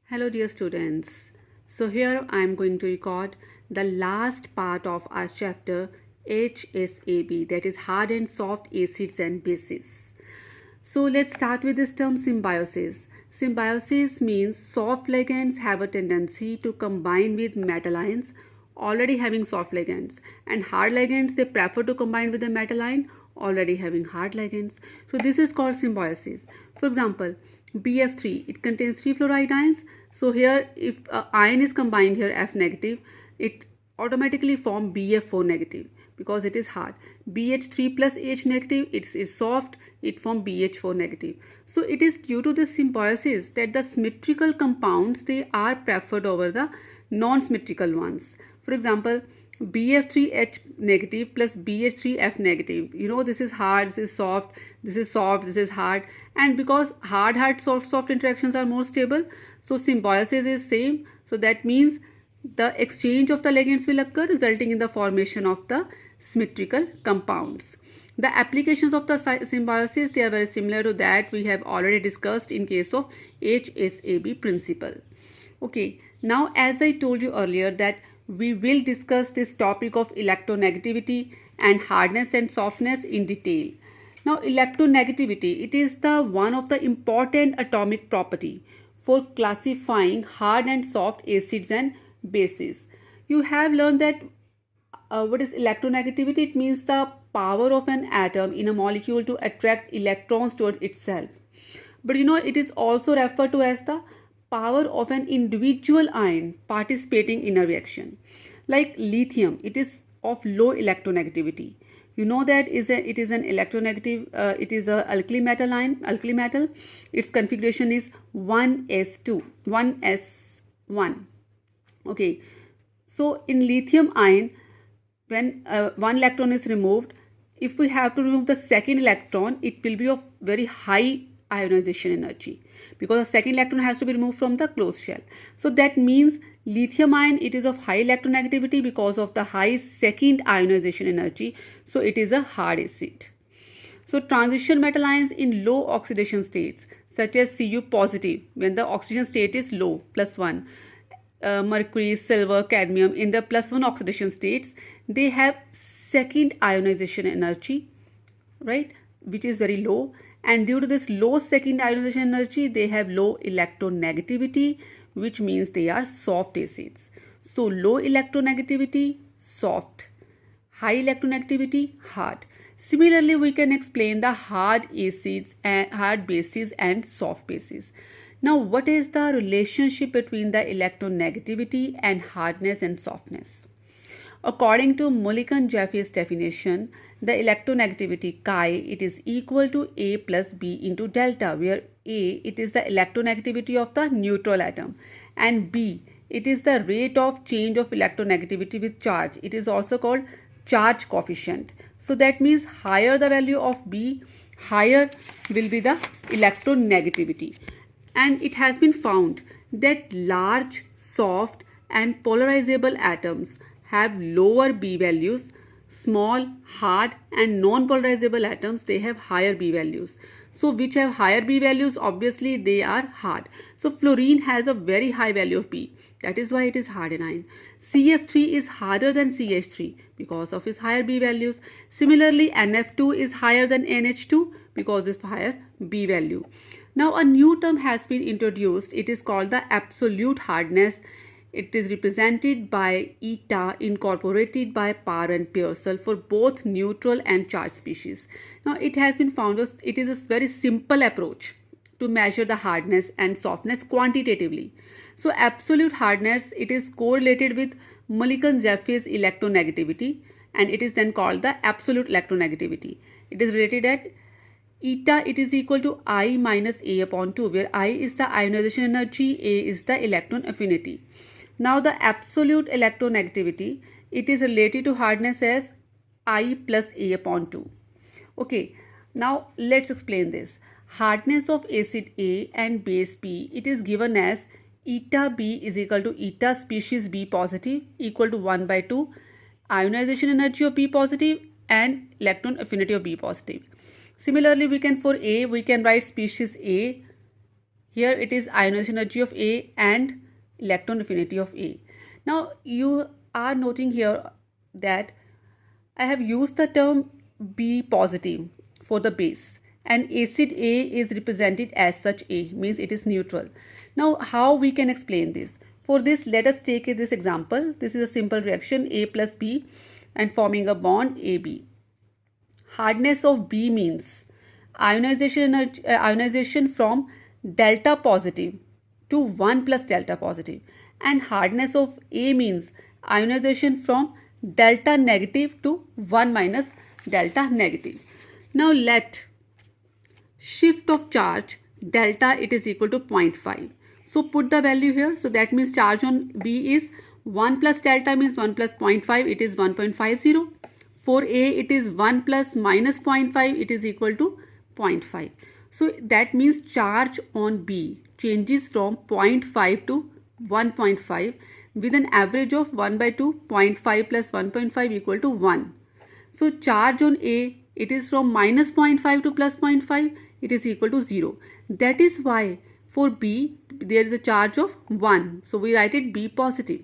Hello dear students. So here I am going to record the last part of our chapter HSAB, that is hard and soft acids and bases. So let's start with this term symbiosis. Symbiosis means soft ligands have a tendency to combine with metal ions already having soft ligands, and hard ligands they prefer to combine with the metal ion already having hard ligands. So this is called symbiosis. For example, BF3, it contains 3 fluoride ions. So here if ion is combined here F negative, it automatically form BF4 negative because it is hard. BH3 plus H negative, it is soft, it form BH4 negative. So it is due to this symbiosis that the symmetrical compounds they are preferred over the non-symmetrical ones. For example, BF3H negative plus BH3F negative. You know, this is hard, this is soft, this is soft, this is hard. And because hard, soft interactions are more stable, so symbiosis is same. So that means the exchange of the ligands will occur, resulting in the formation of the symmetrical compounds. The applications of the symbiosis, they are very similar to that we have already discussed in case of HSAB principle. Okay, now as I told you earlier that we will discuss this topic of electronegativity and hardness and softness in detail. Now electronegativity, it is the one of the important atomic property for classifying hard and soft acids and bases. You have learned that what is electronegativity? It means the power of an atom in a molecule to attract electrons toward itself. But you know, it is also referred to as the power of an individual ion participating in a reaction. Like lithium, it is of low electronegativity. You know that it is an electronegative, it is a alkali metal ion, alkali metal. Its configuration is 1s2, 1s1. Okay, so in lithium ion, when one electron is removed, if we have to remove the second electron, it will be of very high ionization energy because the second electron has to be removed from the closed shell. So that means lithium ion, it is of high electronegativity because of the high second ionization energy. So it is a hard acid. So transition metal ions in low oxidation states such as Cu positive, when the oxidation state is low, +1, mercury, silver, cadmium in the +1 oxidation states, they have second ionization energy, right, which is very low. And due to this low second ionization energy, they have low electronegativity, which means they are soft acids. So low electronegativity, soft. High electronegativity, hard. Similarly, we can explain the hard acids and hard bases and soft bases. Now, what is the relationship between the electronegativity and hardness and softness? According to Mulliken-Jeffries definition, the electronegativity chi, it is equal to A plus B into delta, where A, it is the electronegativity of the neutral atom, and B, it is the rate of change of electronegativity with charge. It is also called charge coefficient. So that means higher the value of B, higher will be the electronegativity. And it has been found that large, soft and polarizable atoms have lower B values. Small, hard and non-polarizable atoms, they have higher B values. So which have higher B values, obviously they are hard. So fluorine has a very high value of B. That is why it is hard anion. CF3 is harder than CH3 because of its higher B values. Similarly, NF2 is higher than NH2 because of its higher B value. Now a new term has been introduced. It is called the absolute hardness. It is represented by eta incorporated by Parr and Pearsall for both neutral and charged species. Now it has been found that it is a very simple approach to measure the hardness and softness quantitatively. So absolute hardness, it is correlated with Mulliken-Jeffries electronegativity, and it is then called the absolute electronegativity. It is related at eta, it is equal to I minus A upon 2, where I is the ionization energy, A is the electron affinity. Now the absolute electronegativity, it is related to hardness as I plus A upon 2. Okay, now let's explain this. Hardness of acid A and base B, it is given as eta B is equal to eta species B positive equal to 1 by 2 ionization energy of B positive and electron affinity of B positive. Similarly, we can for A, we can write species A Here it is ionization energy of A and electron affinity of A. Now you are noting here that I have used the term B positive for the base, and acid A is represented as such. A means it is neutral. Now how we can explain this? For this, let us take this example. This is a simple reaction, A plus B, and forming a bond AB. Hardness of B means ionization from delta positive to 1 plus delta positive, and hardness of A means ionization from delta negative to 1 minus delta negative. Now let shift of charge delta, it is equal to 0.5. So put the value here. So that means charge on B is 1 plus delta means 1 plus 0.5, it is 1.50. For A it is 1 plus minus 0.5, it is equal to 0.5. So that means charge on B changes from 0.5 to 1.5 with an average of 1 by 2, 0.5 plus 1.5 equal to 1. So charge on A, it is from minus 0.5 to plus 0.5, it is equal to 0. That is why for B there is a charge of 1. So we write it B positive.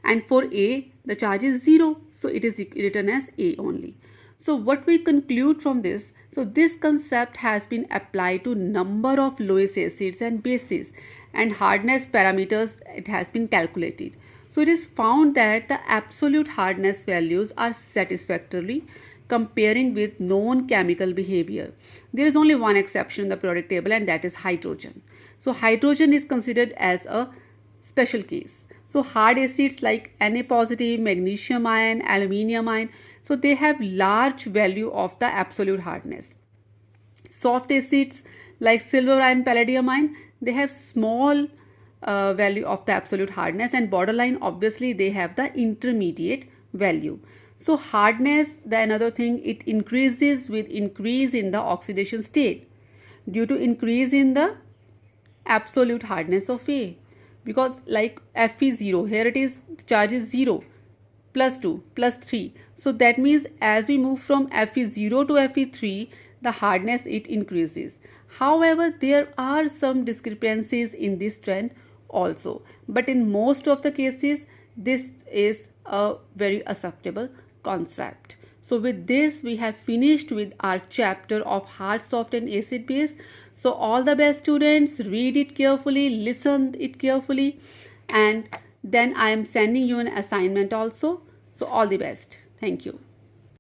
And for A the charge is 0. So it is written as A only. So what we conclude from this, so this concept has been applied to number of Lewis acids and bases, and hardness parameters it has been calculated. So it is found that the absolute hardness values are satisfactorily comparing with known chemical behavior. There is only one exception in the periodic table, and that is hydrogen. So hydrogen is considered as a special case. So hard acids like Na positive, magnesium ion, aluminium ion, so they have large value of the absolute hardness. Soft acids like silver ion, palladium ion, they have small value of the absolute hardness, and borderline obviously they have the intermediate value. So hardness, the another thing, it increases with increase in the oxidation state due to increase in the absolute hardness of A. Because like Fe 0, here it is charge is 0, plus 2, plus 3. So that means as we move from Fe 0 to Fe 3, the hardness it increases. However, there are some discrepancies in this trend also. But in most of the cases, this is a very acceptable concept. So with this, we have finished with our chapter of hard, soft and acid base. So all the best students, read it carefully, listen it carefully, and then I am sending you an assignment also. So all the best. Thank you.